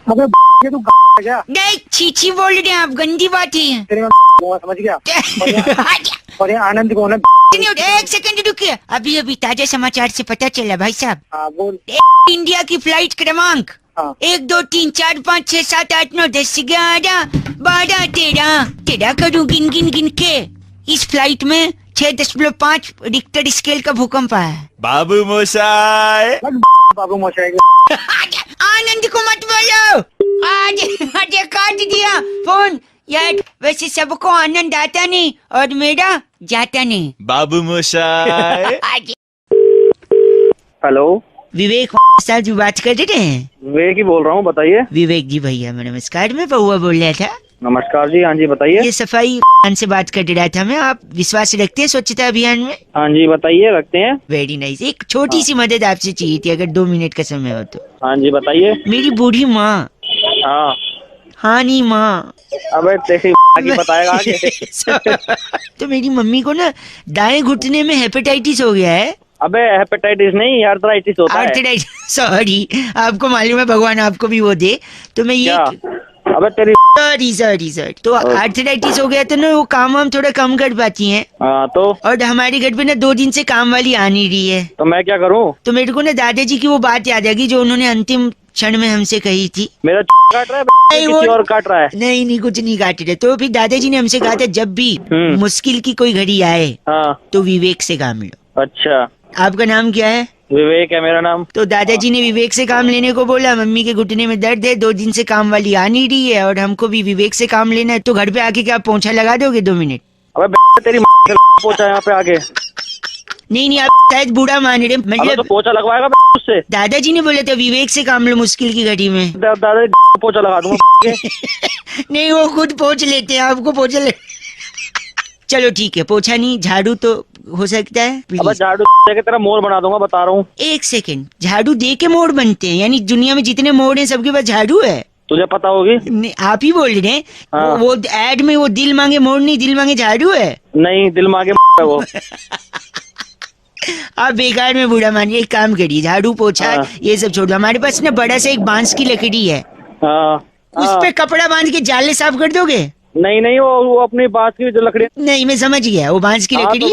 अबे ये तू क्या? नहीं चीची बोल रहे हैं आप, गंदी बात है। तेरे में समझ गया। और ये आनंद कौन है? एक सेकंड रुकिए, अभी अभी ताजा समाचार से पता चला भाई साहब। हाँ बोल। इंडिया की फ्लाइट क्रमांक 1 2 3 4 5 6 7 8 9 10 11 12 13 करूँ गिन गिन गिन के। इस फ्लाइट में 6.5 रिक्टर स्केल का भूकंप आया है। बाबू मोशाय। बाबू मोशाय। आनंद को मत बोलो, आज काट दिया फोन यार। वैसे सबको आनंद आता नहीं और मेरा जाता नहीं। बाबू मोशाय। हेलो विवेक साहब जी बात कर रहे हैं? विवेक ही बोल रहा हूँ, बताइए। विवेक जी भैया नमस्कार, मैं बउआ बोल रहा था। नमस्कार जी, हाँ जी बताइए। ये सफाई से बात कर रहा था मैं। आप विश्वास रखते हैं स्वच्छता अभियान में? हाँ जी बताइए, रखते हैं। Very nice. एक छोटी सी मदद आपसे चाहिए थी, अगर 2 मिनट का समय हो तो। हाँ जी बताइए। मेरी बूढ़ी माँ। हाँ हाँ नहीं माँ। अबे तेरी की बताएगा आगे। तो मेरी मम्मी को ना दाएं घुटने में हेपेटाइटिस हो गया है। अबे हेपेटाइटिस नहीं, आर्थराइटिस होता है। आर्थराइटिस, सॉरी, आपको मालूम है, भगवान आपको भी वो दे। तो मैं ये अबे तेरी सॉरी तो आर्थराइटिस हो गया तो ना वो काम वाम थोड़ा कम कर पाती हैं। तो और हमारे घर पे ना 2 दिन से काम वाली आ नहीं रही है। तो मैं क्या करूँ? तो मेरे को ना दादाजी की वो बात याद आ गई जो उन्होंने अंतिम क्षण में हमसे कही थी। मेरा काट रहा है किसी और काट रहा है? नहीं कुछ नहीं काट रहे। तो फिर दादाजी ने हमसे कहा था जब भी मुश्किल की कोई घड़ी आए तो विवेक से काम लो। अच्छा, आपका नाम क्या है? विवेक है मेरा नाम। तो दादाजी ने विवेक से काम लेने को बोला। मम्मी के घुटने में दर्द है, 2 दिन से काम वाली आ नहीं रही है और हमको भी विवेक से काम लेना है। तो घर पे आके क्या पोंछा लगा दोगे 2 मिनट? अबे तेरी पोंछा यहाँ पे आके। नहीं आप शायद बूढ़ा मान रहे, मतलब तो पोंछा लगवाएगा उससे। दादाजी ने बोला था विवेक से काम लो मुश्किल की घड़ी में। दादाजी पोंछा लगा दूंगा। नहीं वो खुद पोंछ लेते हैं, आपको पोंछा ले। चलो ठीक है, पोछा नहीं झाड़ू तो हो सकता है। अब झाड़ू के तेरा मोड़ बना दूंगा, बता रहा हूँ। 1 सेकंड, झाड़ू दे के मोड़ बनते हैं? यानी दुनिया में जितने मोड़ हैं सबके पास झाड़ू है? तुझे पता होगी। आप ही बोल रहे हैं। हाँ। वो एड में वो दिल मांगे मोड़ नहीं, दिल मांगे झाड़ू है। नहीं, दिल मांगे वो। आप बेकार में बूढ़ा मानिए, एक काम करिए, झाड़ू पोछा ये सब छोड़ो। हमारे पास ना बड़ा सा एक बांस की लकड़ी है, उस पे कपड़ा बांध के जाले साफ कर दोगे? नहीं वो अपनी बांस की जो लकड़ी। नहीं मैं समझ गया, वो बांस की लकड़ी।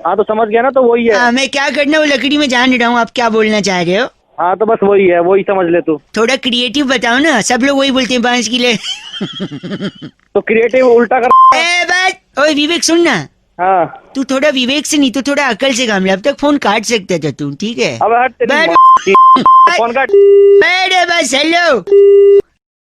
हाँ तो समझ गया ना, तो वही है। मैं क्या करना वो लकड़ी में जान रहा हूँ, आप क्या बोलना चाह रहे हो? हाँ तो बस वही है, वही समझ ले तू। थोड़ा क्रिएटिव बताओ ना, सब लोग वही बोलते हैं बांस की ले। तो क्रिएटिव उल्टा कर। ओए विवेक सुन ना। हाँ तू थोड़ा विवेक से नहीं तो थोड़ा अकल से काम ले। अब तक फोन काट सकता था तू, ठीक है? अब हट, फोन काट। बस हेलो।